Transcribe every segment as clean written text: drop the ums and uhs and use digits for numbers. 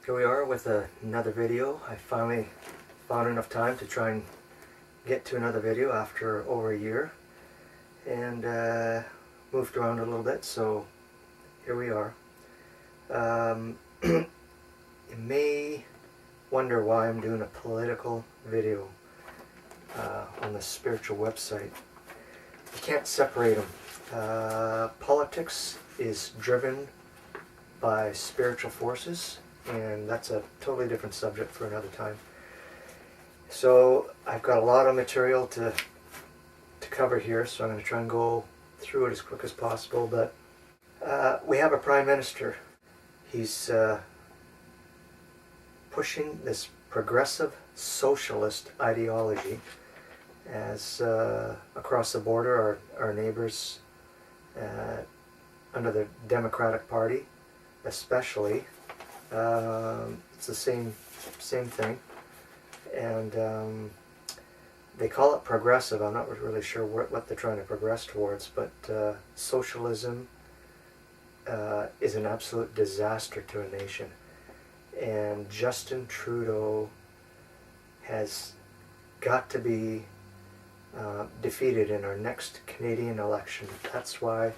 Here we are with another video. I finally found enough time to try and get to another video after over a year, and moved around a little bit, so here we are. You may wonder why I'm doing a political video on the spiritual website. You can't separate them. Politics is driven by spiritual forces, and that's a totally different subject for another time. So I've got a lot of material to cover here, so I'm going to try and go through it as quick as possible. But we have a prime minister. He's pushing this progressive socialist ideology as across the border, our neighbors under the Democratic Party especially, it's the same thing, and they call it progressive. I'm not really sure what they're trying to progress towards, but socialism is an absolute disaster to a nation, and Justin Trudeau has got to be defeated in our next Canadian election. That's why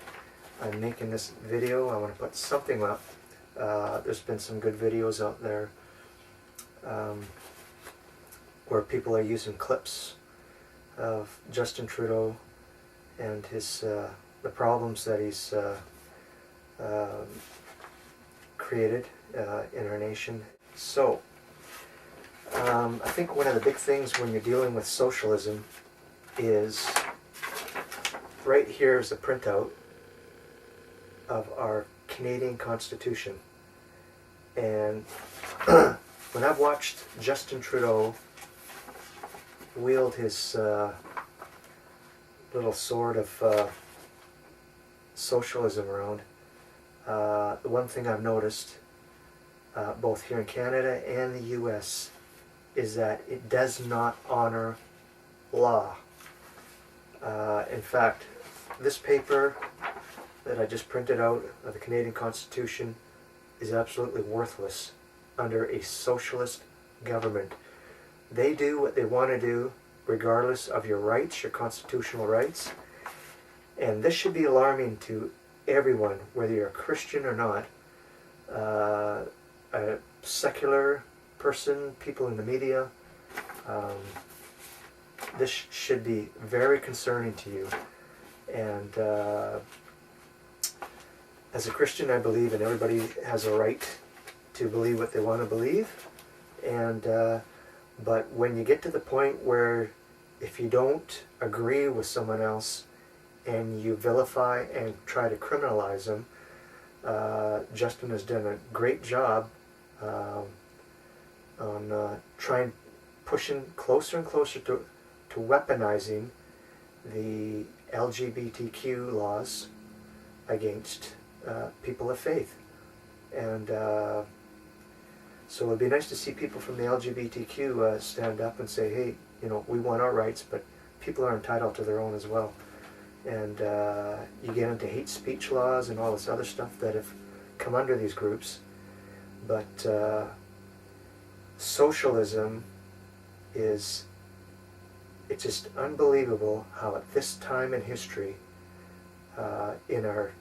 I'm making this video. I want to put something up. There's been some good videos out there where people are using clips of Justin Trudeau and his the problems that he's created in our nation. So I think one of the big things when you're dealing with socialism is, right here is a printout of our Canadian Constitution, and when I've watched Justin Trudeau wield his little sword of socialism around, the one thing I've noticed both here in Canada and the US is that it does not honor law. In fact, this paper that I just printed out of the Canadian Constitution is absolutely worthless under a socialist government. They do what they want to do regardless of your rights, your constitutional rights, and this should be alarming to everyone, whether you're a Christian or not, a secular person, people in the media. This should be very concerning to you. And as a Christian, I believe, and everybody has a right to believe what they want to believe. And but when you get to the point where if you don't agree with someone else and you vilify and try to criminalize them, Justin has done a great job on trying, pushing closer and closer to weaponizing the LGBTQ laws against people of faith. And so it would be nice to see people from the LGBTQ stand up and say, hey, you know, we want our rights, but people are entitled to their own as well. And you get into hate speech laws and all this other stuff that have come under these groups. But socialism is, it's just unbelievable how at this time in history, in our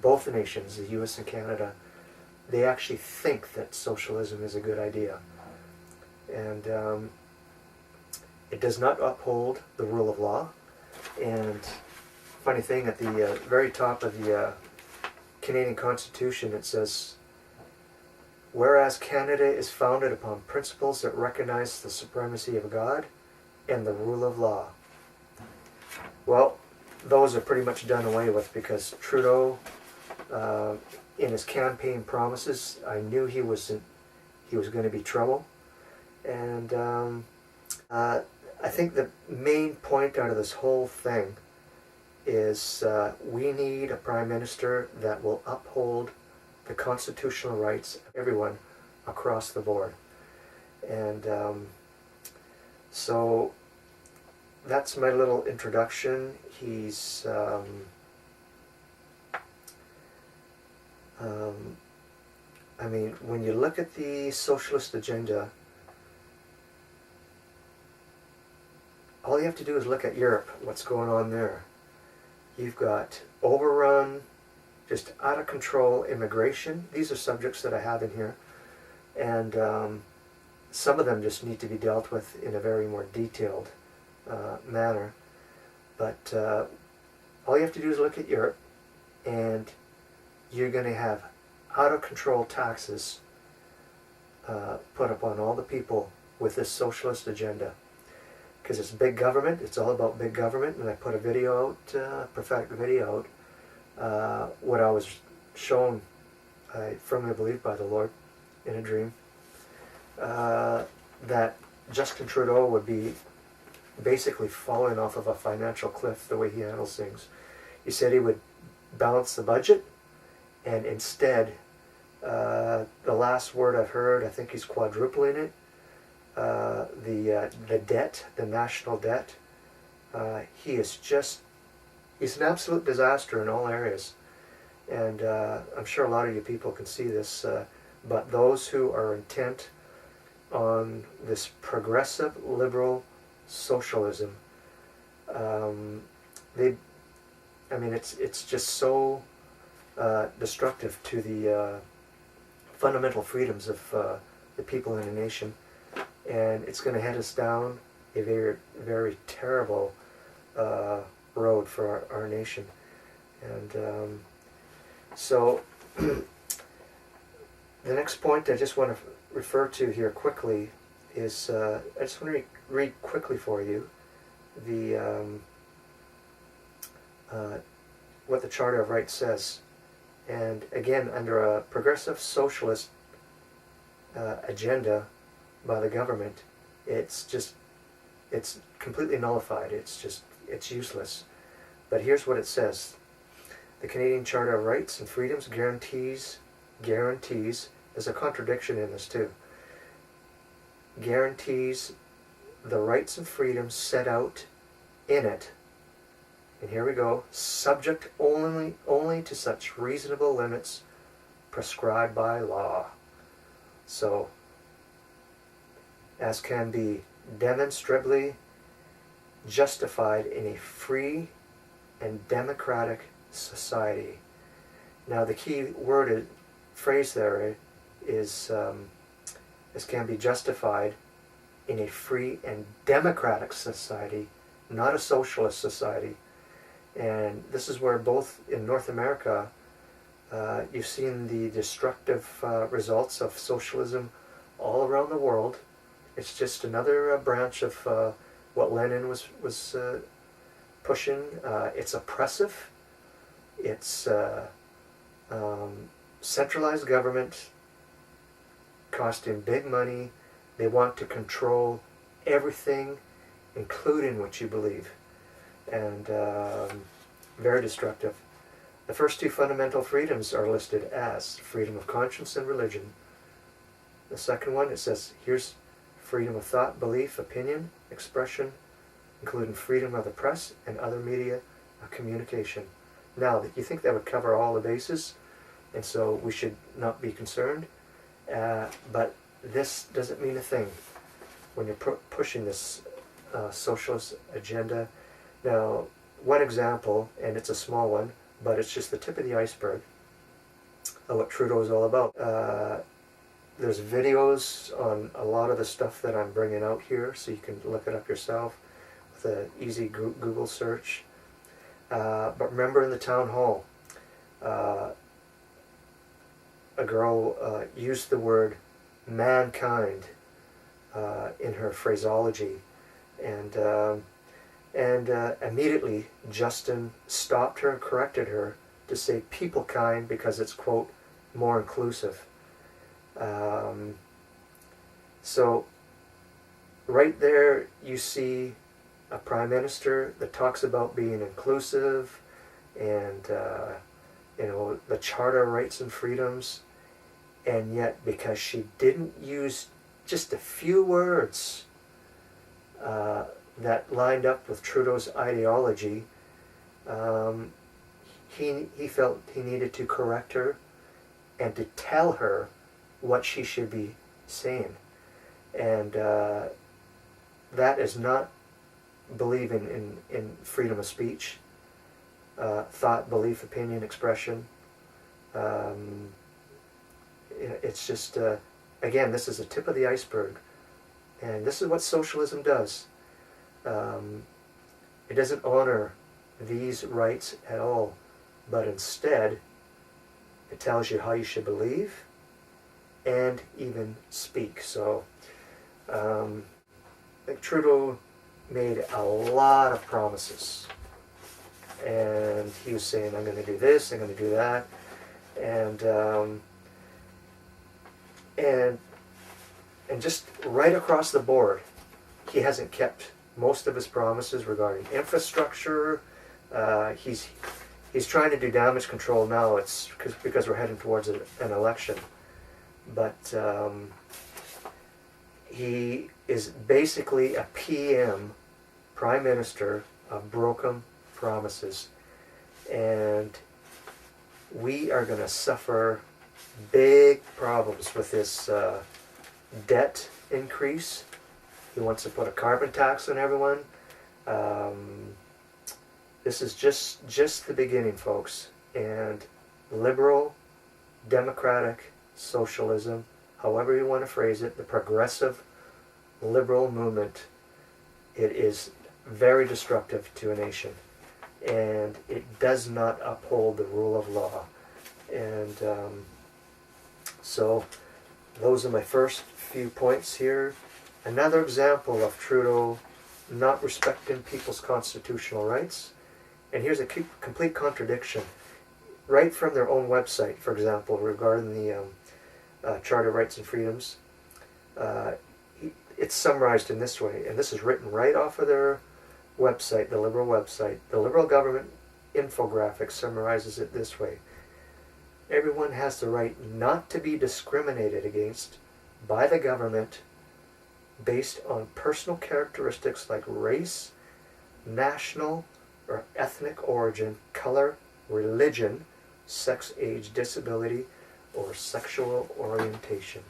both the nations, the US and Canada, they actually think that socialism is a good idea. And it does not uphold the rule of law. And funny thing, at the very top of the Canadian Constitution, it says, whereas Canada is founded upon principles that recognize the supremacy of God and the rule of law. Well, those are pretty much done away with, because Trudeau, in his campaign promises, I knew he was going to be trouble. And I think the main point out of this whole thing is we need a prime minister that will uphold the constitutional rights of everyone across the board. And so that's my little introduction. He's I mean, when you look at the socialist agenda, all you have to do is look at Europe, what's going on there. You've got overrun, just out of control immigration. These are subjects that I have in here. And some of them just need to be dealt with in a very more detailed manner. But all you have to do is look at Europe, and you're going to have out of control taxes put upon all the people with this socialist agenda. Because it's big government, it's all about big government, and I put a video out, prophetic video out, what I was shown, I firmly believe by the Lord in a dream, that Justin Trudeau would be basically falling off of a financial cliff the way he handles things. He said he would balance the budget, and instead, the last word I've heard, I think he's quadrupling it. The debt, the national debt, he's an absolute disaster in all areas. And I'm sure a lot of you people can see this, but those who are intent on this progressive liberal socialism, it's just so destructive to the fundamental freedoms of the people in a nation. And it's going to head us down a very, very terrible road for our nation. And so the next point I just want to refer to here quickly is, I just want to read quickly for you what the Charter of Rights says. And again, under a progressive socialist agenda by the government, it's completely nullified. It's useless. But here's what it says. The Canadian Charter of Rights and Freedoms guarantees, there's a contradiction in this too, guarantees the rights and freedoms set out in it, and here we go, subject only to such reasonable limits prescribed by law. So, as can be demonstrably justified in a free and democratic society. Now the key phrase there is as can be justified in a free and democratic society, not a socialist society. And this is where both in North America, you've seen the destructive results of socialism all around the world. It's just another branch of what Lenin was pushing. It's oppressive. It's centralized government costing big money. They want to control everything, including what you believe. And very destructive. The first two fundamental freedoms are listed as freedom of conscience and religion. The second one, it says, here's freedom of thought, belief, opinion, expression, including freedom of the press and other media of communication. Now, you think that would cover all the bases, and so we should not be concerned, but this doesn't mean a thing when you're pushing this socialist agenda. Now, one example, and it's a small one, but it's just the tip of the iceberg of what Trudeau is all about. There's videos on a lot of the stuff that I'm bringing out here, so you can look it up yourself with an easy Google search. But remember in the town hall, a girl used the word mankind in her phraseology, and immediately Justin stopped her and corrected her to say people kind because it's, quote, more inclusive. So right there you see a prime minister that talks about being inclusive and the Charter of Rights and Freedoms, and yet because she didn't use just a few words that lined up with Trudeau's ideology, he felt he needed to correct her and to tell her what she should be saying. And that is not believing in freedom of speech, thought, belief, opinion, expression. It's just, again, this is the tip of the iceberg. And this is what socialism does. It doesn't honor these rights at all, but instead it tells you how you should believe and even speak. So Trudeau made a lot of promises, and he was saying, I'm going to do this, I'm going to do that, and just right across the board, he hasn't kept most of his promises regarding infrastructure. He's trying to do damage control now. It's because we're heading towards an election, but he is basically a PM, Prime Minister, of broken promises, and we are going to suffer big problems with this debt increase. He wants to put a carbon tax on everyone. This is just the beginning, folks. And liberal, democratic socialism, however you want to phrase it, the progressive liberal movement, it is very destructive to a nation. And it does not uphold the rule of law. And so those are my first few points here. Another example of Trudeau not respecting people's constitutional rights. And here's a complete contradiction. Right from their own website, for example, regarding the Charter of Rights and Freedoms, it's summarized in this way, and this is written right off of their website, the Liberal website. The Liberal government infographic summarizes it this way. Everyone has the right not to be discriminated against by the government based on personal characteristics like race, national or ethnic origin, color, religion, sex, age, disability, or sexual orientation.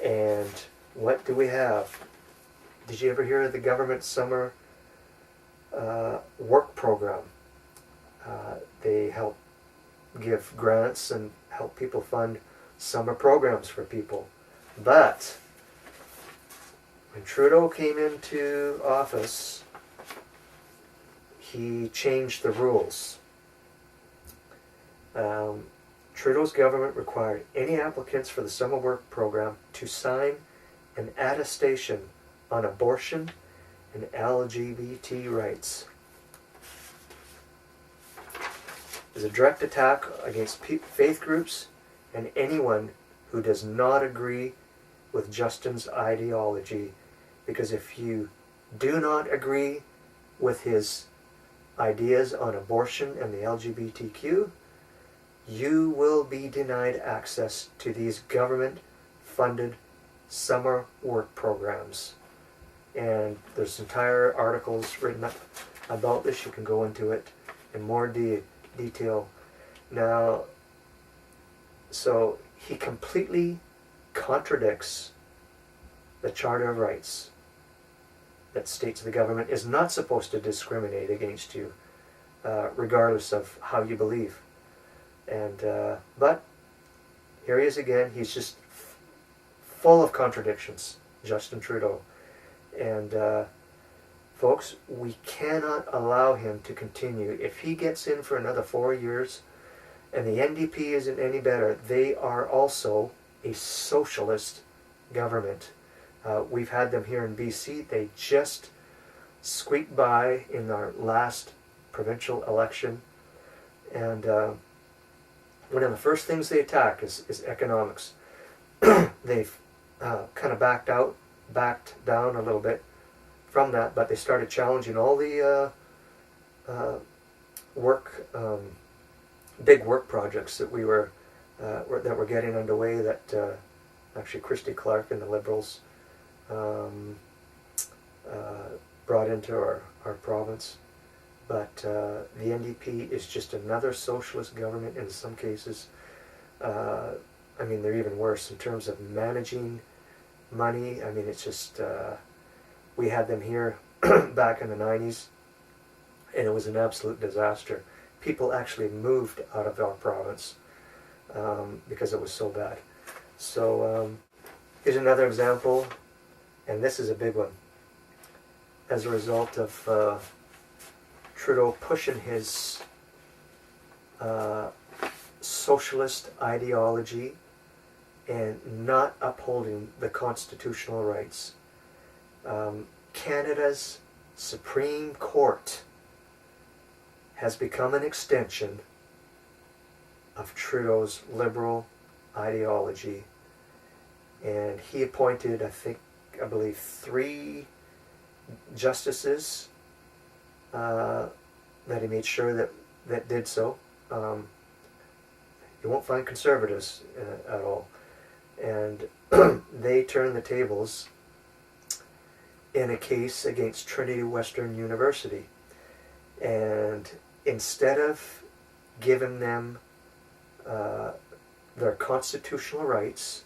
And what do we have? Did you ever hear of the government summer work program? They help give grants and help people fund summer programs for people. But when Trudeau came into office, he changed the rules. Trudeau's government required any applicants for the summer work program to sign an attestation on abortion and LGBT rights. It's a direct attack against faith groups and anyone who does not agree with Justin's ideology, because if you do not agree with his ideas on abortion and the LGBTQ, you will be denied access to these government-funded summer work programs. And there's entire articles written up about this. You can go into it in more detail. Now, so he completely contradicts the Charter of Rights that states the government is not supposed to discriminate against you, regardless of how you believe. And but here he is again. He's just full of contradictions, Justin Trudeau. And folks, we cannot allow him to continue. If he gets in for another 4 years, and the NDP isn't any better, they are also a socialist government. We've had them here in BC. They just squeaked by in our last provincial election. And one of the first things they attack is economics. They've kind of backed down a little bit from that, but they started challenging all the big work projects that that were getting underway. That actually Christy Clark and the Liberals brought into our province. But the NDP is just another socialist government in some cases. I mean, they're even worse in terms of managing money. I mean, it's just, we had them here back in the 90s, and it was an absolute disaster. People actually moved out of our province because it was so bad. So here's another example, and this is a big one. As a result of Trudeau pushing his socialist ideology and not upholding the constitutional rights, Canada's Supreme Court has become an extension of Trudeau's liberal ideology, and he appointed, I believe 3 justices that he made sure that did so. You won't find conservatives at all. And they turned the tables in a case against Trinity Western University. And instead of giving them their constitutional rights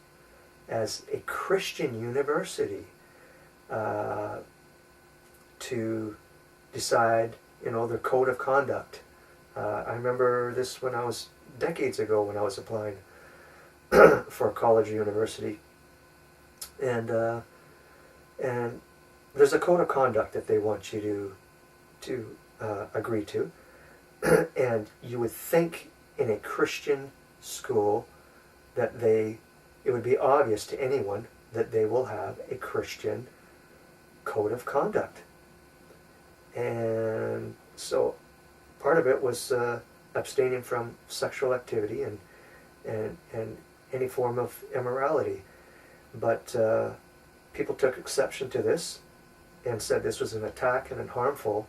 as a Christian university to decide, their code of conduct. I remember this when I was decades ago when I was applying for a college or university, and there's a code of conduct that they want you to agree to, and you would think in a Christian school that it would be obvious to anyone that they will have a Christian code of conduct. And so part of it was abstaining from sexual activity and any form of immorality. But people took exception to this and said this was an attack and harmful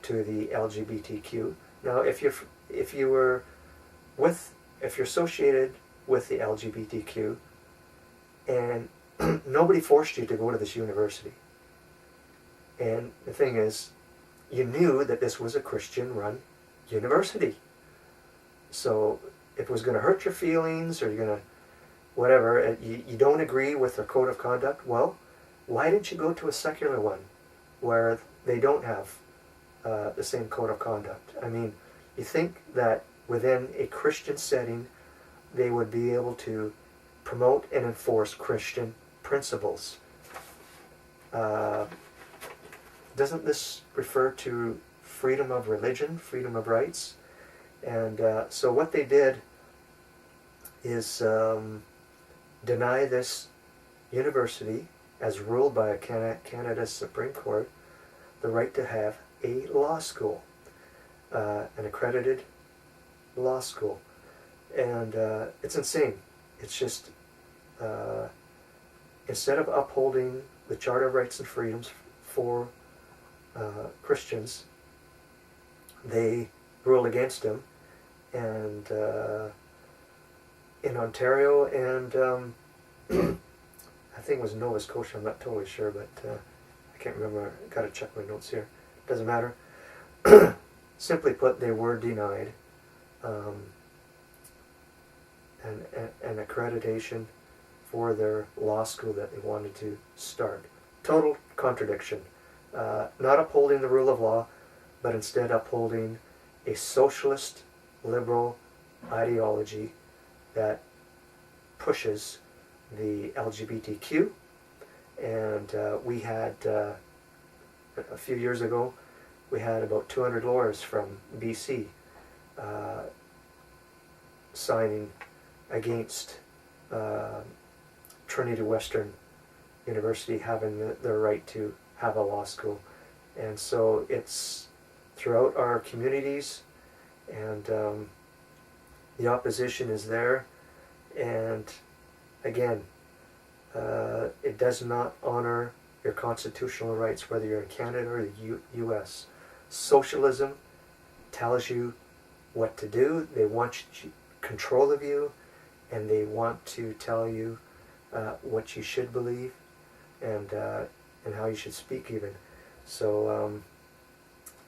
to the LGBTQ. Now, if you're associated with the LGBTQ, and nobody forced you to go to this university, and the thing is, you knew that this was a Christian-run university. So if it was going to hurt your feelings, or you're going to, whatever, you don't agree with their code of conduct, well, why didn't you go to a secular one where they don't have the same code of conduct? I mean, you think that within a Christian setting, they would be able to promote and enforce Christian principles. Doesn't this refer to freedom of religion, freedom of rights? And so what they did is deny this university, as ruled by Canada's Supreme Court, the right to have a law school, an accredited law school. And it's insane. It's just, instead of upholding the Charter of Rights and Freedoms for Christians, they rule against them. And in Ontario and I think it was Nova Scotia, I'm not totally sure, but I can't remember. I've got to check my notes here. Doesn't matter. Simply put, they were denied an accreditation for their law school that they wanted to start. Total contradiction. Not upholding the rule of law, but instead upholding a socialist, liberal ideology that pushes the LGBTQ. And we had, a few years ago, we had about 200 lawyers from BC signing against Trinity Western University having the right to have a law school. And so it's throughout our communities, and the opposition is there. And again, it does not honor your constitutional rights, whether you're in Canada or the U.S. Socialism tells you what to do. They want control of you, and they want to tell you what you should believe, and how you should speak even. So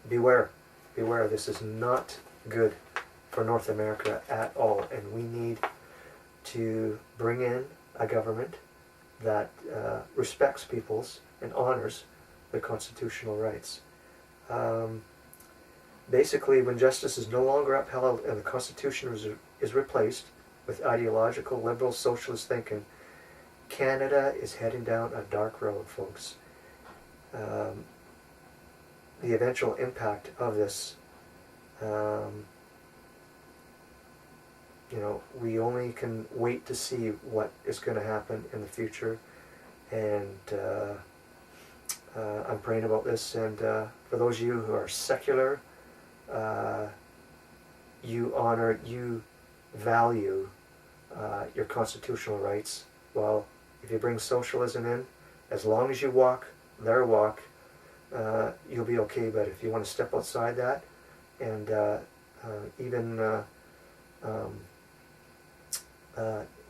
beware. This is not good for North America at all, and we need to bring in a government that respects people's and honors their constitutional rights. Basically, when justice is no longer upheld and the Constitution is replaced with ideological liberal socialist thinking, Canada is heading down a dark road, folks. The eventual impact of this, we only can wait to see what is going to happen in the future, and I'm praying about this. And for those of you who are secular, you value your constitutional rights. Well, if you bring socialism in, as long as you walk their walk, you'll be okay. But if you want to step outside that and even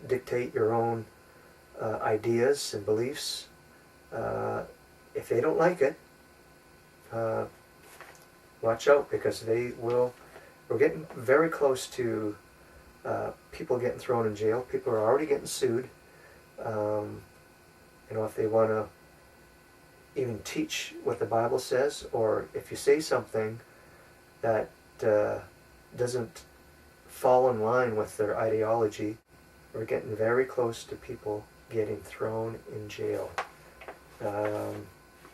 dictate your own ideas and beliefs, if they don't like it, watch out, because they will. We're getting very close to people getting thrown in jail. People are already getting sued. If they want to even teach what the Bible says, or if you say something that doesn't fall in line with their ideology, we're getting very close to people getting thrown in jail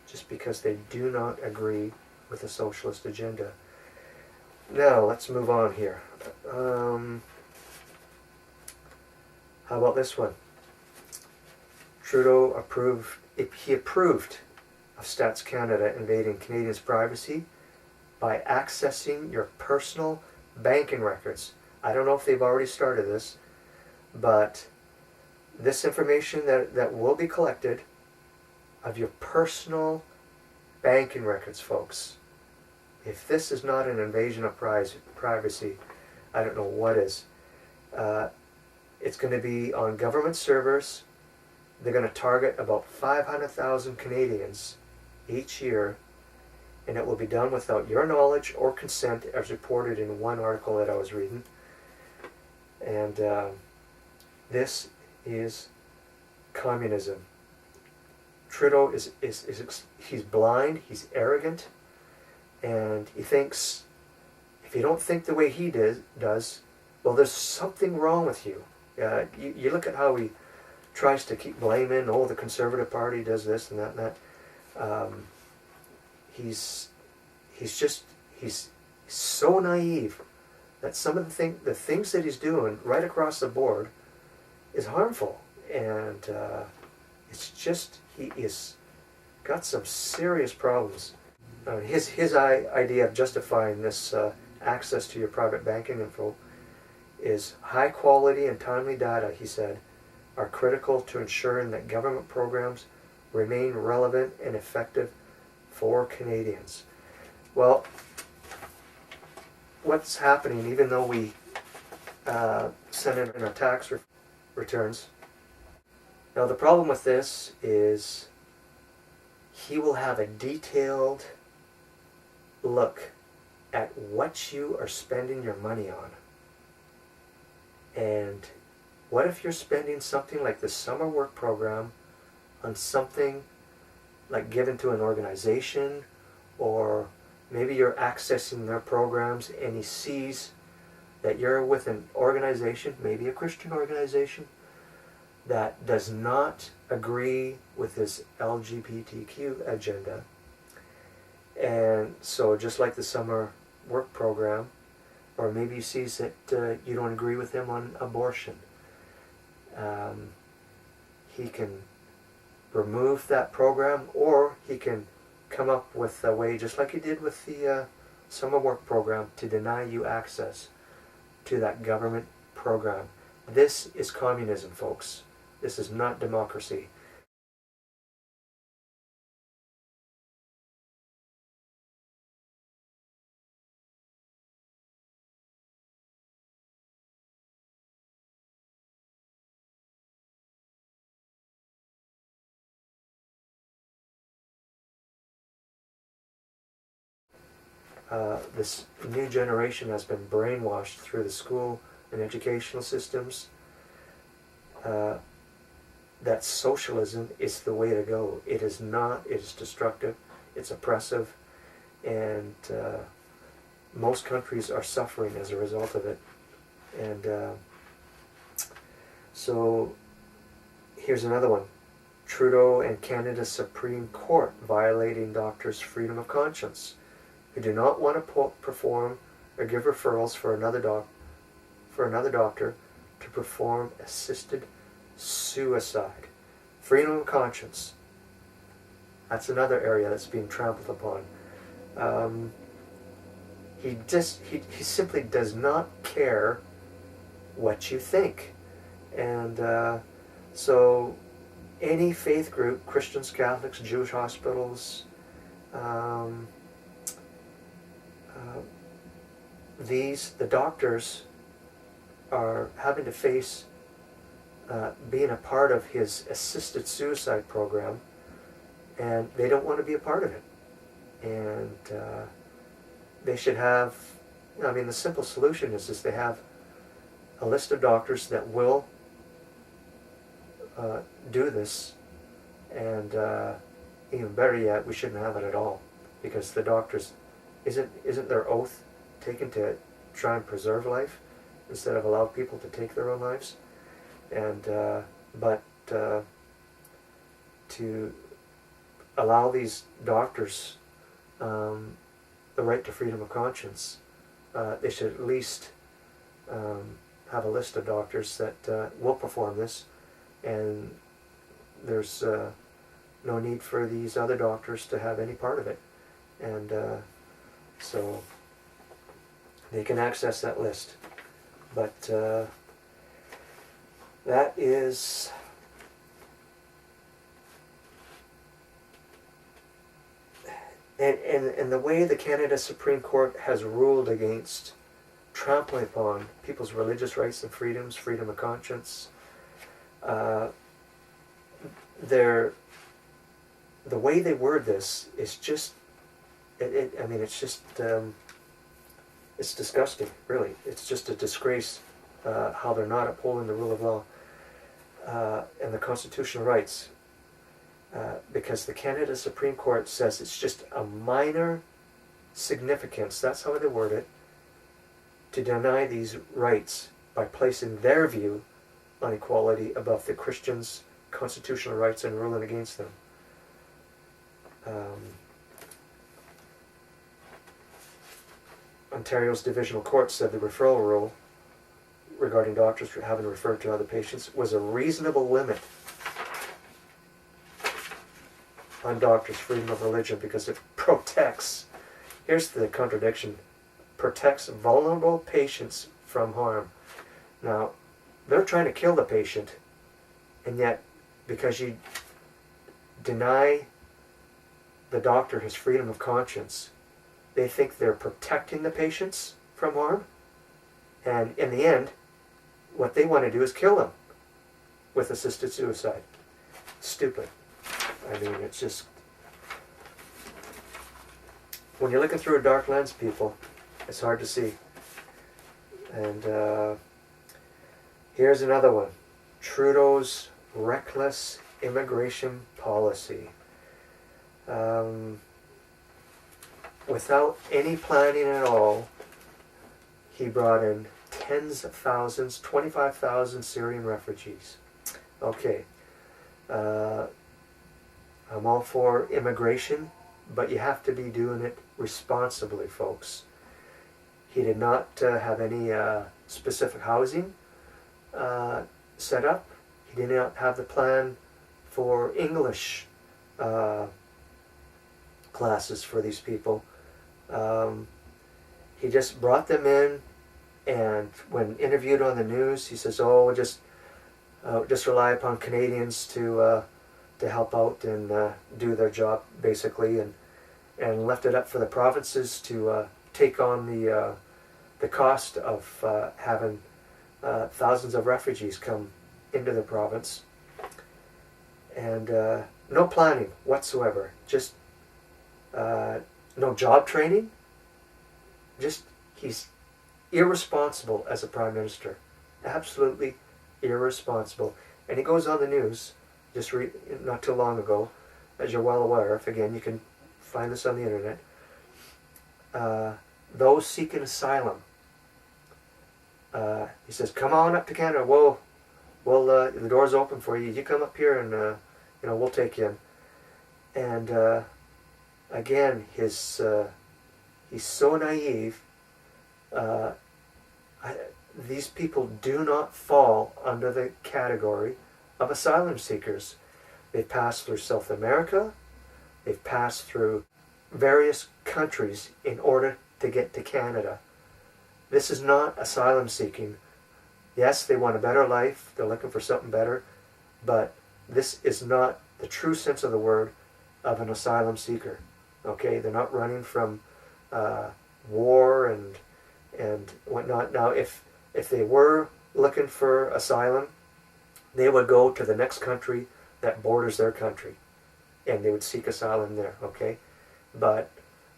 just because they do not agree with the socialist agenda. Now, let's move on here. How about this one? Trudeau approved of Stats Canada invading Canadians' privacy by accessing your personal banking records. I don't know if they've already started this, but this information that will be collected of your personal banking records, folks. If this is not an invasion of privacy, I don't know what is. It's going to be on government servers. They're going to target about 500,000 Canadians each year, and it will be done without your knowledge or consent, as reported in one article that I was reading. And this is communism. Trudeau he's blind, he's arrogant, and he thinks, if you don't think the way he does, well, there's something wrong with you. You look at how he tries to keep blaming, the Conservative Party does this and that and that. He's so naive that some of the things that he's doing right across the board is harmful, and it's just, he is got some serious problems. His idea of justifying this access to your private banking info is high quality and timely data, he said, are critical to ensuring that government programs remain relevant and effective for Canadians. Well, what's happening, even though we send in our tax returns, now the problem with this is he will have a detailed look at what you are spending your money on. And what if you're spending something like the summer work program on something like given to an organization, or maybe you're accessing their programs and he sees that you're with an organization, maybe a Christian organization, that does not agree with this LGBTQ agenda. And so just like the summer work program, or maybe he sees that you don't agree with him on abortion, he can remove that program, or he can come up with a way, just like he did with the summer work program, to deny you access to that government program. This is communism, folks. This is not democracy. This new generation has been brainwashed through the school and educational systems. that socialism is the way to go. It is not. It is destructive. It's oppressive, and most countries are suffering as a result of it. And so here's another one. Trudeau and Canada's Supreme Court violating doctors' freedom of conscience who do not want to perform or give referrals for another doctor to perform assisted suicide. Freedom of conscience. That's another area that's being trampled upon. He simply does not care what you think. And so any faith group, Christians, Catholics, Jewish hospitals, the doctors are having to face being a part of his assisted suicide program, and they don't want to be a part of it. And they should have, the simple solution is they have a list of doctors that will do this, and even better yet, we shouldn't have it at all, because the doctors, isn't their oath taken to try and preserve life instead of allow people to take their own lives? And but to allow these doctors the right to freedom of conscience, they should at least have a list of doctors that will perform this, and there's no need for these other doctors to have any part of it. And so they can access that list. But that is and the way the Canada Supreme Court has ruled against trampling upon people's religious rights and freedoms, freedom of conscience, the way they word this is just, it's disgusting, really. It's just a disgrace how they're not upholding the rule of law and the constitutional rights, because the Canada Supreme Court says it's just a minor significance, that's how they word it, to deny these rights by placing their view on equality above the Christians' constitutional rights and ruling against them. Ontario's Divisional Court said the referral rule regarding doctors having referred to other patients was a reasonable limit on doctors' freedom of religion because it protects, here's the contradiction, protects vulnerable patients from harm. Now, they're trying to kill the patient, and yet because you deny the doctor his freedom of conscience, they think they're protecting the patients from harm, and in the end, what they want to do is kill them with assisted suicide. Stupid. It's just, when you're looking through a dark lens, people, it's hard to see. And here's another one. Trudeau's reckless immigration policy. Without any planning at all, he brought in tens of thousands, 25,000 Syrian refugees. Okay, I'm all for immigration, but you have to be doing it responsibly, folks. He did not have any specific housing set up. He did not have the plan for English classes for these people. He just brought them in, and when interviewed on the news, he says, "Oh, we'll just rely upon Canadians to help out and do their job, basically," and left it up for the provinces to take on the cost of having thousands of refugees come into the province, and no planning whatsoever, just no job training. Just, he's irresponsible as a prime minister, absolutely irresponsible. And he goes on the news, not too long ago, as you're well aware of. Again, you can find this on the internet. Those seeking asylum. He says, "Come on up to Canada. The door's open for you. You come up here, and we'll take you in." And again, he's so naive. These people do not fall under the category of asylum seekers. They've passed through South America. They've passed through various countries in order to get to Canada. This is not asylum seeking. Yes, they want a better life. They're looking for something better. But this is not the true sense of the word of an asylum seeker. Okay? They're not running from war and whatnot. Now, if they were looking for asylum, they would go to the next country that borders their country, and they would seek asylum there, okay? But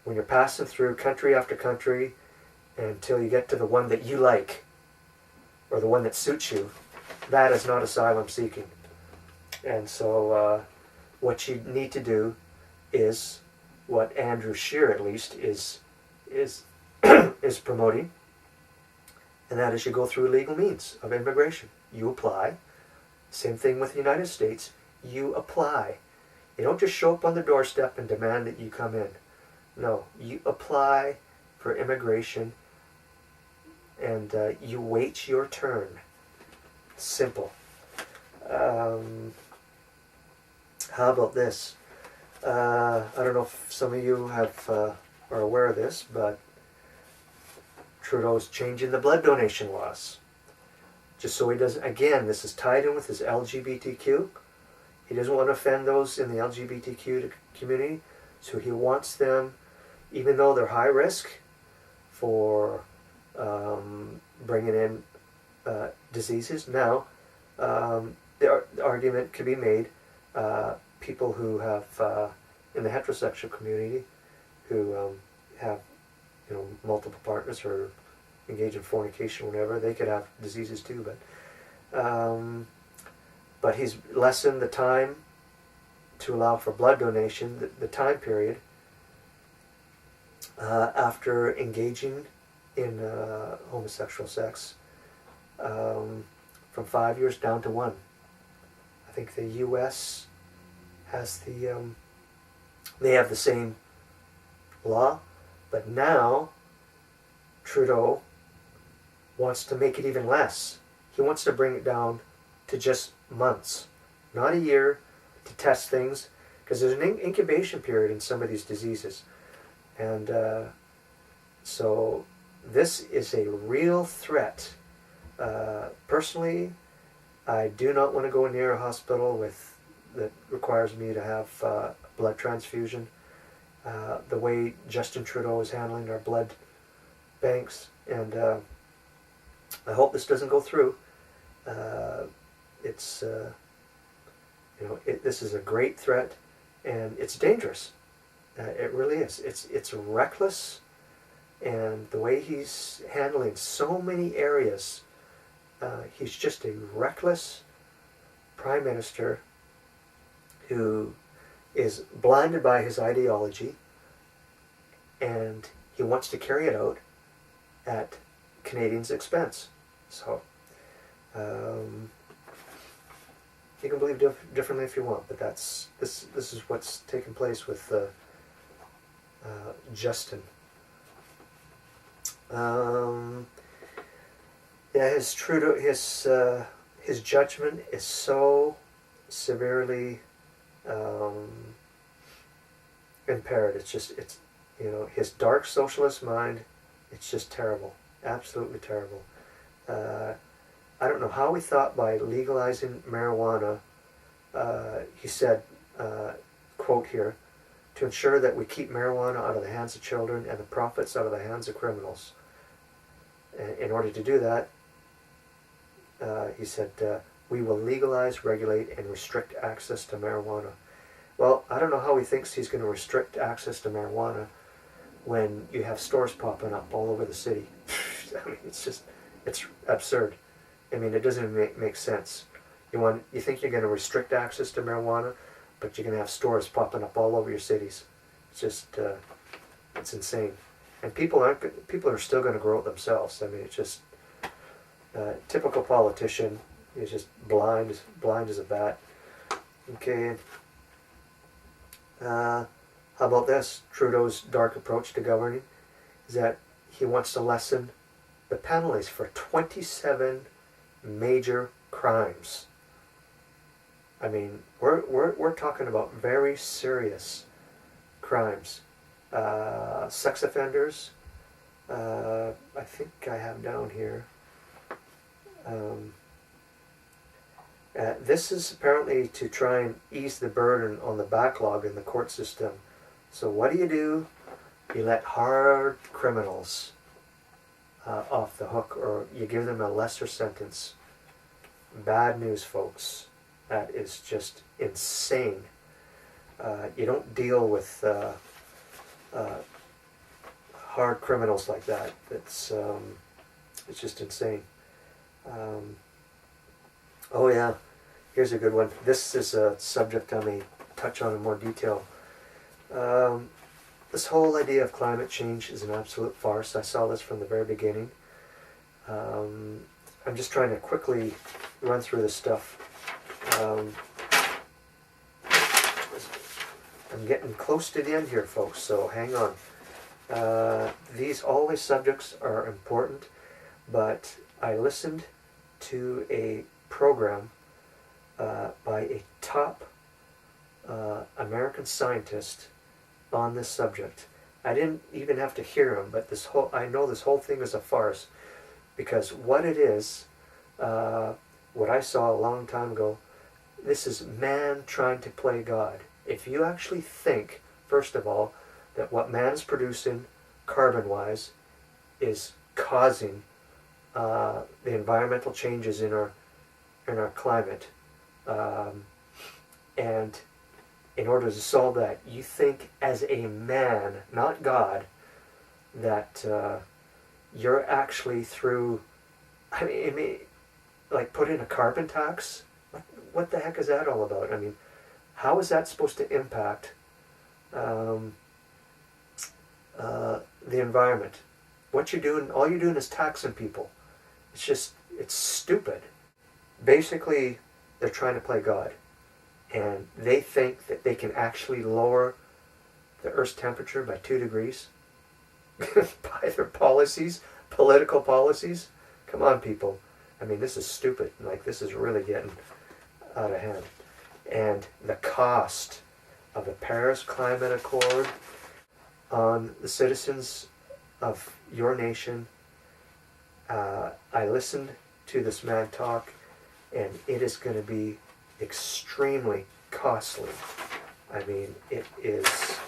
when you're passing through country after country until you get to the one that you like, or the one that suits you, that is not asylum seeking. And so what you need to do is what Andrew Scheer, at least, is is promoting, and that is you go through legal means of immigration. You apply. Same thing with the United States. You apply. You don't just show up on the doorstep and demand that you come in. No, you apply for immigration, and you wait your turn. Simple. How about this? I don't know if some of you are aware of this, but Trudeau's changing the blood donation laws. Just so he doesn't, again, this is tied in with his LGBTQ. He doesn't want to offend those in the LGBTQ community, so he wants them, even though they're high risk for bringing in diseases. Now, the argument could be made, people who have, in the heterosexual community, who have multiple partners or engage in fornication or whatever, they could have diseases too. But he's lessened the time to allow for blood donation, the time period after engaging in homosexual sex, from 5 years down to 1. I think the U.S. has they have the same law, but now Trudeau wants to make it even less. He wants to bring it down to just months, not a year, to test things, because there's an incubation period in some of these diseases. And so this is a real threat. Personally, I do not want to go near a hospital that requires me to have blood transfusion. The way Justin Trudeau is handling our blood banks, and I hope this doesn't go through. This is a great threat, and it's dangerous. It really is. It's reckless, and the way he's handling so many areas, he's just a reckless prime minister who is blinded by his ideology, and he wants to carry it out at Canadians' expense. So, you can believe differently if you want, but this is what's taking place with Justin. His Trudeau, his judgment is so severely impaired. It's his dark socialist mind. It's just terrible, absolutely terrible. I don't know how he thought by legalizing marijuana. He said, quote here, "to ensure that we keep marijuana out of the hands of children and the profits out of the hands of criminals." In order to do that, he said, "we will legalize, regulate, and restrict access to marijuana." Well, I don't know how he thinks he's going to restrict access to marijuana when you have stores popping up all over the city. I mean, it's absurd. I mean, it doesn't make sense. You think you're going to restrict access to marijuana, but you're going to have stores popping up all over your cities. It's just, it's insane. And people are still going to grow it themselves. I mean, it's just typical politician is just blind as a bat. Okay. How about this? Trudeau's dark approach to governing is that he wants to lessen the penalties for 27 major crimes. I mean, we're talking about very serious crimes. Sex offenders, I think I have down here. This is apparently to try and ease the burden on the backlog in the court system. So what do? You let hard criminals off the hook, or you give them a lesser sentence. Bad news, folks. That is just insane. You don't deal with hard criminals like that. It's just insane. Oh yeah, here's a good one. This is a subject I may touch on in more detail. This whole idea of climate change is an absolute farce. I saw this from the very beginning. I'm just trying to quickly run through this stuff. I'm getting close to the end here, folks, so hang on. All these subjects are important, but I listened to a program by a top American scientist on this subject. I didn't even have to hear him, but I know this whole thing is a farce, because what it is, what I saw a long time ago, this is man trying to play God. If you actually think, first of all, that what man's producing carbon-wise is causing the environmental changes in our climate, and in order to solve that, you think as a man, not God, that you're actually through, I mean, like put in a carbon tax? What the heck is that all about? I mean, how is that supposed to impact the environment? What you're doing, all you're doing is taxing people. It's stupid. Basically, they're trying to play God. And they think that they can actually lower the Earth's temperature by 2 degrees by their policies, political policies. Come on, people. I mean, this is stupid. Like, this is really getting out of hand. And the cost of the Paris Climate Accord on the citizens of your nation, I listened to this man talk, and it is going to be extremely costly. I mean, it's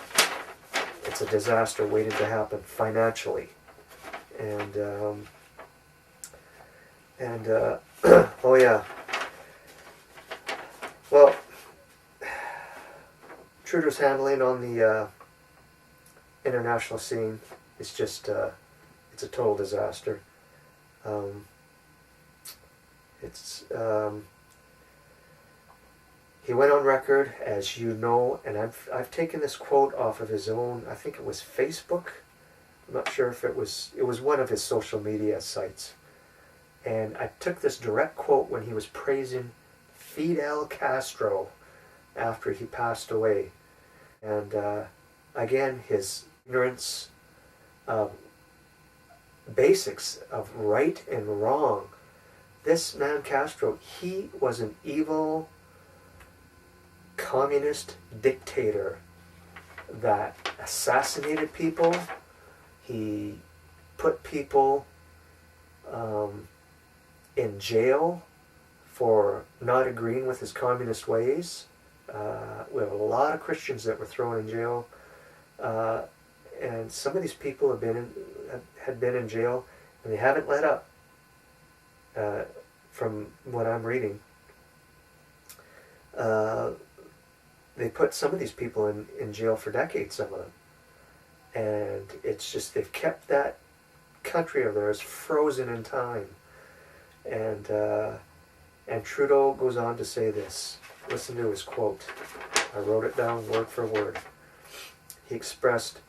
a disaster waiting to happen financially. And oh yeah. Well, Trudeau's handling on the international scene is just, it's a total disaster. He went on record, as you know, and I've taken this quote off of his own, I think it was Facebook. I'm not sure if it was one of his social media sites. And I took this direct quote when he was praising Fidel Castro after he passed away. And again, his ignorance of basics of right and wrong. This man Castro, he was an evil communist dictator that assassinated people. He put people in jail for not agreeing with his communist ways. We have a lot of Christians that were thrown in jail, and some of these people had been in jail, and they haven't let up. From what I'm reading, they put some of these people in jail for decades, some of them. And it's just, they've kept that country of theirs frozen in time. And And Trudeau goes on to say this. Listen to his quote. I wrote it down word for word. He expressed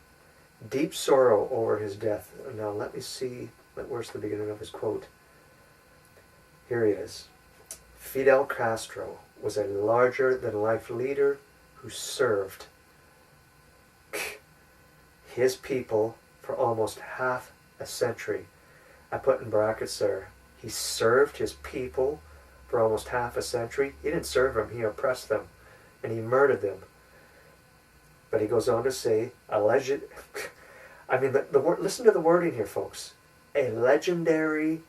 deep sorrow over his death. Now let me see, where's the beginning of his quote? Here he is. Fidel Castro was a larger-than-life leader who served his people for almost half a century. I put in brackets there. He served his people for almost half a century. He didn't serve them, he oppressed them, and he murdered them. But he goes on to say, alleged. I mean, the word. Listen to the wording here, folks. A legendary,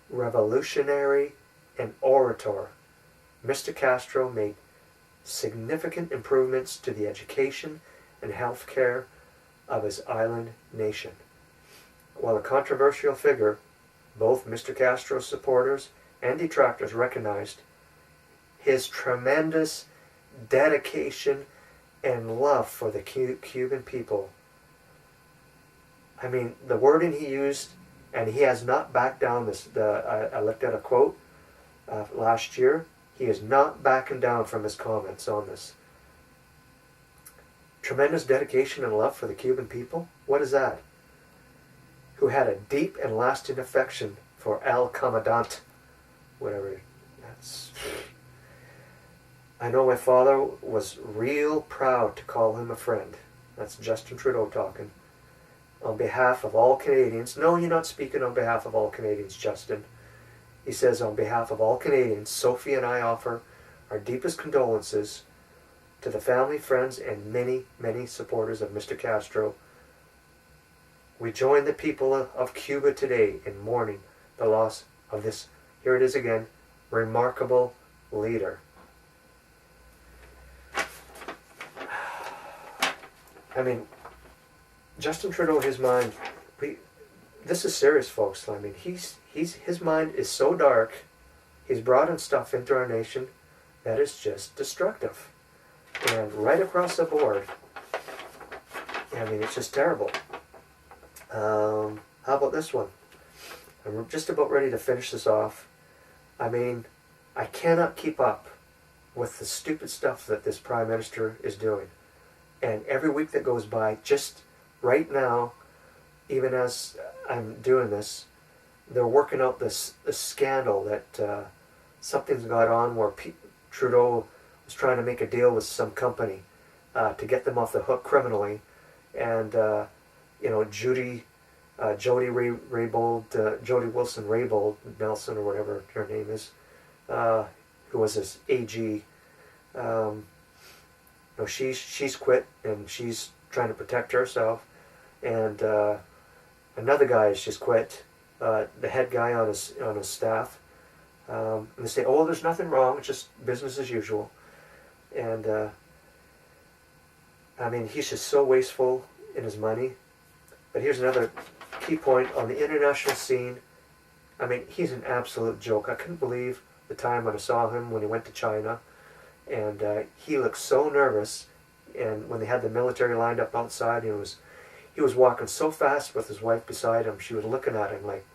revolutionary, and orator, Mr. Castro made significant improvements to the education and health care of his island nation. While a controversial figure, both Mr. Castro's supporters and detractors recognized his tremendous dedication and love for the Cuban people. I mean, the wording he used, and he has not backed down this. I looked at a quote last year. He is not backing down from his comments on this. Tremendous dedication and love for the Cuban people? What is that? Who had a deep and lasting affection for El Commandant. Whatever. That's... I know my father was real proud to call him a friend. That's Justin Trudeau talking. On behalf of all Canadians. No, you're not speaking on behalf of all Canadians, Justin. He says, on behalf of all Canadians, Sophie and I offer our deepest condolences to the family, friends, and many, many supporters of Mr. Castro. We join the people of Cuba today in mourning the loss of this, here it is again, remarkable leader. I mean, Justin Trudeau, his mind, this is serious, folks. I mean, his mind is so dark, he's brought in stuff into our nation that is just destructive. And right across the board, I mean, it's just terrible. How about this one? I'm just about ready to finish this off. I mean, I cannot keep up with the stupid stuff that this Prime Minister is doing. And every week that goes by, just right now, even as I'm doing this, they're working out this scandal that something's got on where Trudeau was trying to make a deal with some company to get them off the hook criminally. And, Jody Wilson Raybould Nelson, or whatever her name is, who was this AG, she's quit, and she's trying to protect herself. And another guy has just quit, the head guy on his staff. And they say, oh, there's nothing wrong, it's just business as usual. And I mean, he's just so wasteful in his money. But here's another key point on the international scene. I mean, he's an absolute joke. I couldn't believe the time when I saw him when he went to China. And he looked so nervous. And when they had the military lined up outside, he was walking so fast with his wife beside him. She was looking at him like,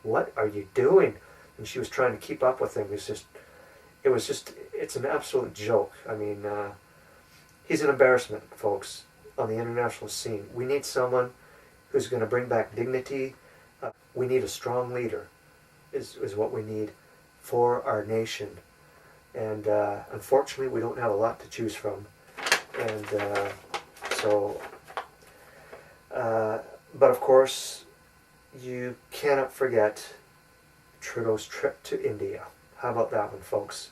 what are you doing? And she was trying to keep up with him. It's an absolute joke. I mean, he's an embarrassment, folks, on the international scene. We need someone who's going to bring back dignity. We need a strong leader, is what we need for our nation. And unfortunately, we don't have a lot to choose from. And but of course, you cannot forget Trudeau's trip to India. How about that one, folks?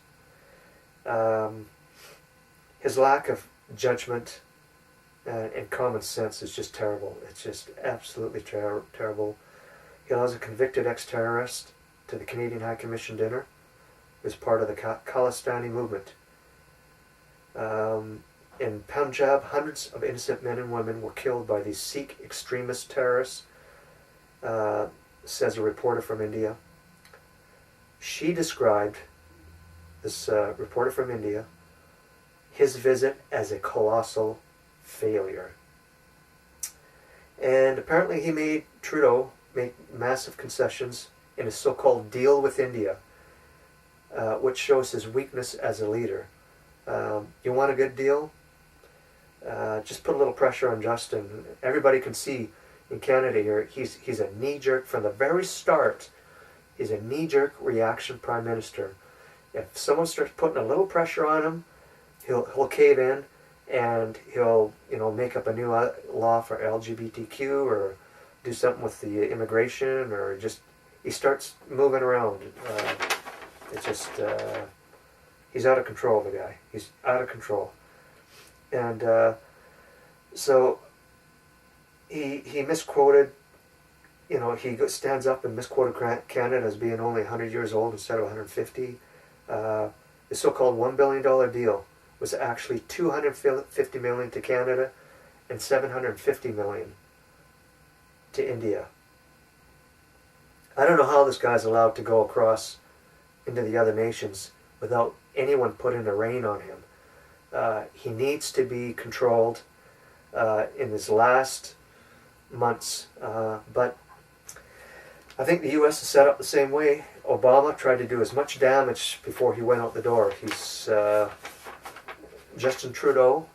His lack of judgment and common sense is just terrible. It's just absolutely terrible. He allows a convicted ex-terrorist to the Canadian High Commission dinner. He was part of the Khalistani movement. In Punjab, hundreds of innocent men and women were killed by these Sikh extremist terrorists, says a reporter from India. She described, this reporter from India, his visit as a colossal failure. And apparently Trudeau made massive concessions in his so-called deal with India. which shows his weakness as a leader. You want a good deal? Just put a little pressure on Justin. Everybody can see in Canada here, he's a knee-jerk from the very start. He's a knee-jerk reaction prime minister. If someone starts putting a little pressure on him, he'll cave in, and he'll make up a new law for LGBTQ or do something with the immigration, or just he starts moving around. It's just he's out of control. The guy, he's out of control, and so he misquoted. He stands up and misquoted Canada as being only 100 years old instead of 150. The so-called $1 billion deal was actually $250 million to Canada and $750 million to India. I don't know how this guy's allowed to go across into the other nations without anyone putting a rein on him. He needs to be controlled in his last months, but I think the U.S. is set up the same way. Obama tried to do as much damage before he went out the door. He's Justin Trudeau,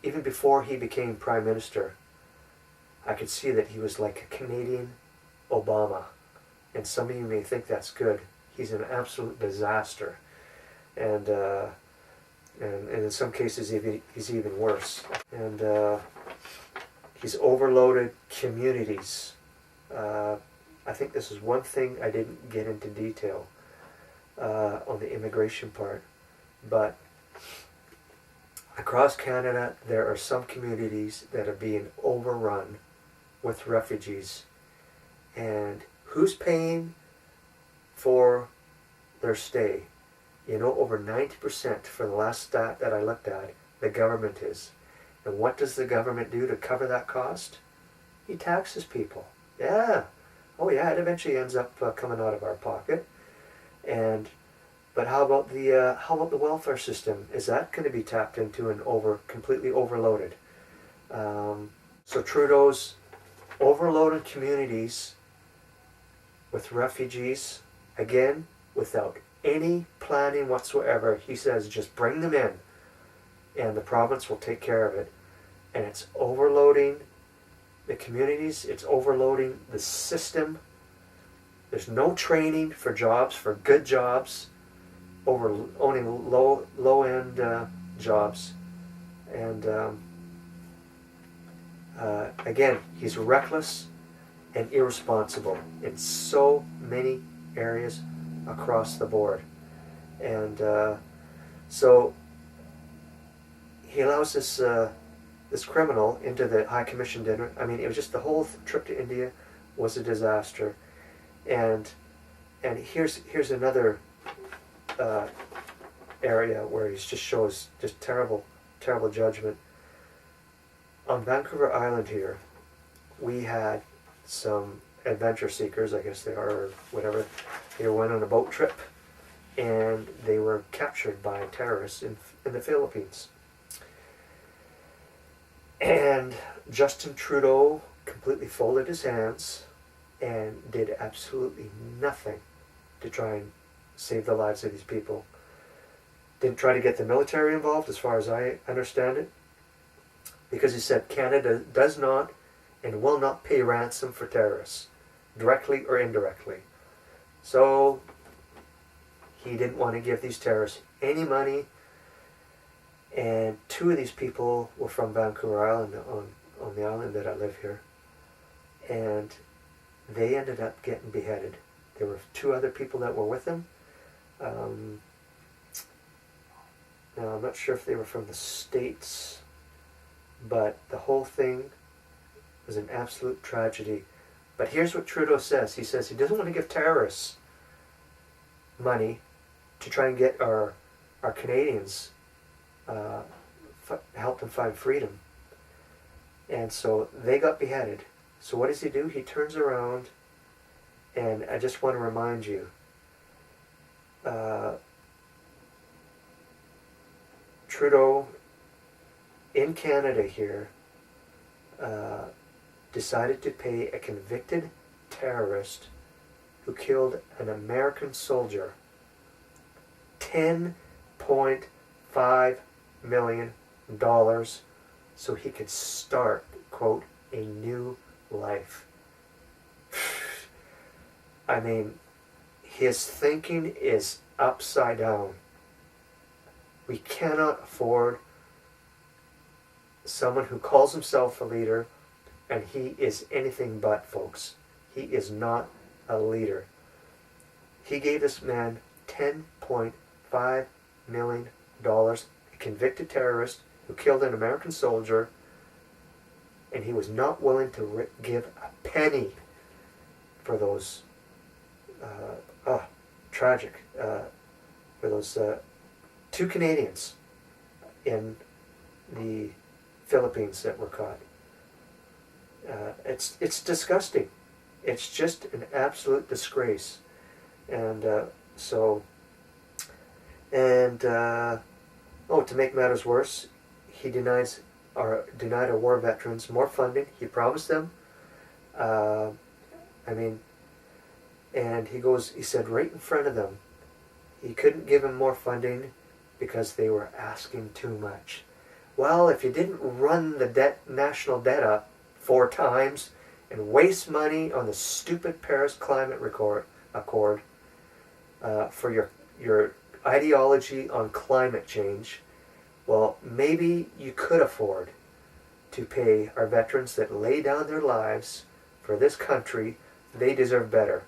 even before he became Prime Minister, I could see that he was like a Canadian Obama. And some of you may think that's good. He's an absolute disaster. And in some cases he's even worse. And he's overloaded communities. I think this is one thing I didn't get into detail on the immigration part. But across Canada, there are some communities that are being overrun with refugees. And who's paying for their stay? Over 90% for the last stat that I looked at, the government is. And what does the government do to cover that cost? He taxes people. Yeah. Oh yeah, it eventually ends up coming out of our pocket. But how about the welfare system? Is that going to be tapped into and completely overloaded? So Trudeau's overloaded communities with refugees, again, without any planning whatsoever. He says just bring them in and the province will take care of it. And it's overloading the communities, it's overloading the system. There's no training for jobs, for good jobs, owning low-end jobs. And again, he's reckless and irresponsible in so many areas across the board. And so he allows this criminal into the High Commission dinner. I mean, it was just the whole trip to India was a disaster. And here's another area where he just shows just terrible judgment. On Vancouver Island here, we had some adventure seekers, I guess they are, or whatever. They went on a boat trip, and they were captured by terrorists in the Philippines. And Justin Trudeau completely folded his hands and did absolutely nothing to try and save the lives of these people. Didn't try to get the military involved, as far as I understand it, because he said Canada does not and will not pay ransom for terrorists, directly or indirectly. So he didn't want to give these terrorists any money. And two of these people were from Vancouver Island, on the island that I live here. And they ended up getting beheaded. There were two other people that were with them. Now, I'm not sure if they were from the States, but the whole thing was an absolute tragedy. But here's what Trudeau says. He says he doesn't want to give terrorists money to try and get our Canadians, help them find freedom. And so they got beheaded. So what does he do? He turns around, and I just want to remind you, Trudeau in Canada here decided to pay a convicted terrorist who killed an American soldier $10.5 million so he could start, quote, a new life. I mean, his thinking is upside down. We cannot afford someone who calls himself a leader, and he is anything but, folks. He is not a leader. He gave this man $10.5 million, a convicted terrorist who killed an American soldier, and he was not willing to give a penny for those tragic, for those two Canadians in the Philippines that were caught. It's disgusting. It's just an absolute disgrace. And to make matters worse, he denied our war veterans more funding. He promised them. And he said right in front of them, he couldn't give them more funding because they were asking too much. Well, if you didn't run the national debt up 4 times and waste money on the stupid Paris Climate Accord for your ideology on climate change, well, maybe you could afford to pay our veterans that lay down their lives for this country. They deserve better.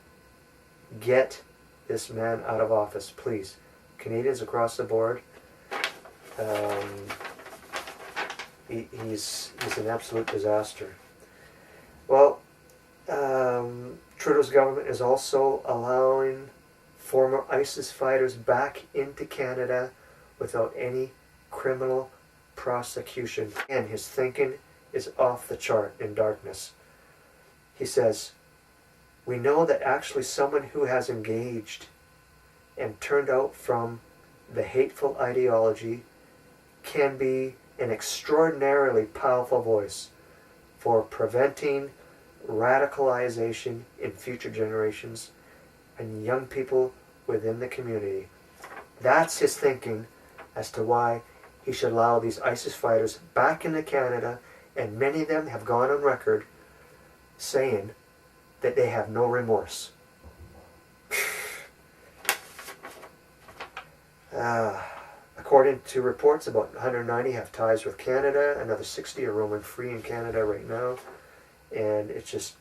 Get this man out of office, please. Canadians across the board. He's an absolute disaster. Well, Trudeau's government is also allowing former ISIS fighters back into Canada without any criminal prosecution. And his thinking is off the chart in darkness. He says, we know that actually someone who has engaged and turned out from the hateful ideology can be an extraordinarily powerful voice for preventing radicalization in future generations and young people within the community. That's his thinking as to why he should allow these ISIS fighters back into Canada, and many of them have gone on record saying that they have no remorse. According to reports, about 190 have ties with Canada. Another 60 are roaming free in Canada right now. And it's just...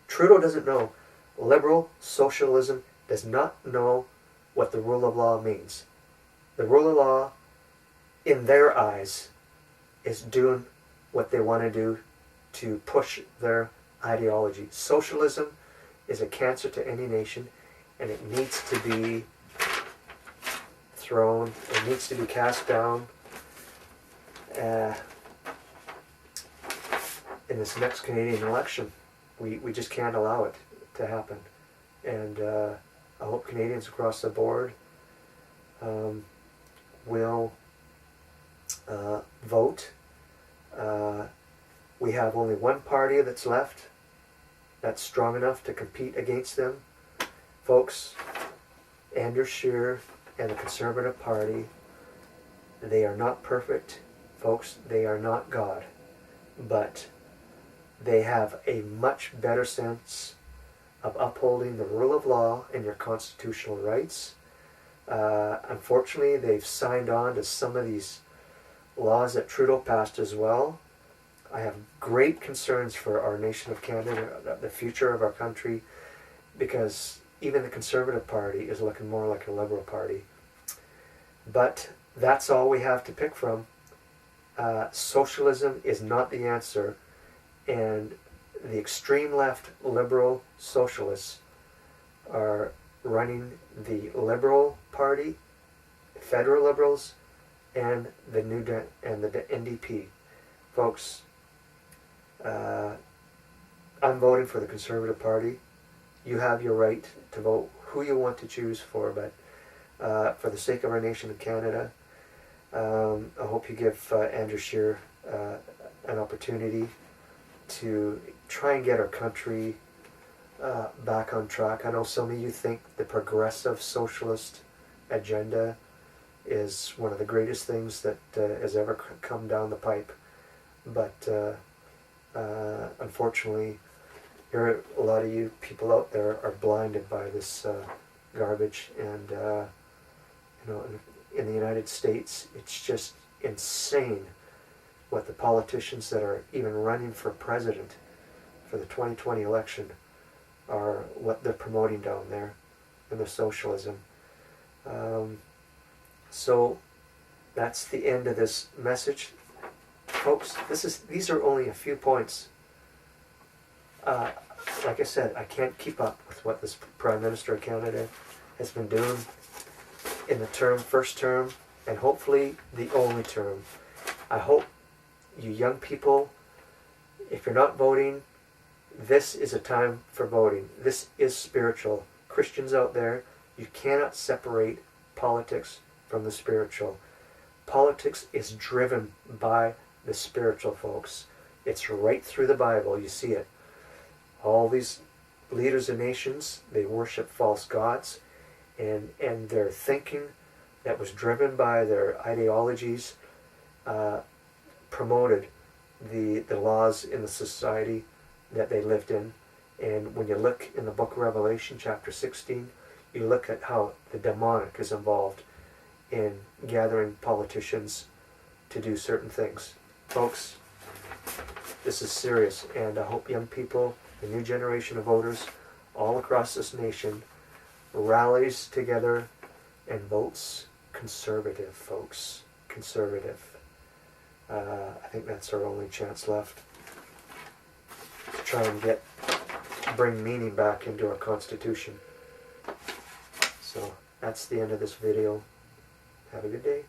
Trudeau doesn't know. Liberal socialism does not know what the rule of law means. The rule of law, in their eyes, is doing what they want to do to push their ideology. Socialism is a cancer to any nation, and it needs to be thrown, it needs to be cast down in this next Canadian election. We just can't allow it to happen. And I hope Canadians across the board will vote. We have only one party that's left that's strong enough to compete against them. Folks, Andrew Scheer and the Conservative Party, they are not perfect. Folks, they are not God. But they have a much better sense of upholding the rule of law and your constitutional rights. Unfortunately, they've signed on to some of these laws that Trudeau passed as well. I have great concerns for our nation of Canada, the future of our country, because even the Conservative Party is looking more like a Liberal Party. But that's all we have to pick from. Socialism is not the answer, and the extreme left Liberal Socialists are running the Liberal Party, federal Liberals, and the NDP. Folks, I'm voting for the Conservative Party. You have your right to vote who you want to choose for, but for the sake of our nation of Canada, I hope you give Andrew Scheer an opportunity to try and get our country back on track. I know some of you think the progressive socialist agenda is one of the greatest things that has ever come down the pipe. But unfortunately, a lot of you people out there are blinded by this garbage, and in the United States, it's just insane what the politicians that are even running for president for the 2020 election are, what they're promoting down there in their socialism. So that's the end of this message, folks. These are only a few points. Like I said, I can't keep up with what this Prime Minister of Canada has been doing in the first term, and hopefully the only term. I hope you young people, if you're not voting, this is a time for voting. This is spiritual. Christians out there, you cannot separate politics from the spiritual. Politics is driven by the spiritual, folks. It's right through the Bible. You see it. All these leaders of nations, they worship false gods, and their thinking that was driven by their ideologies promoted the laws in the society that they lived in. And when you look in the book of Revelation, chapter 16, you look at how the demonic is involved in gathering politicians to do certain things. Folks, this is serious, and I hope young people, the new generation of voters all across this nation, rallies together and votes conservative, folks. Conservative. I think that's our only chance left to try and bring meaning back into our Constitution. So that's the end of this video. Have a good day.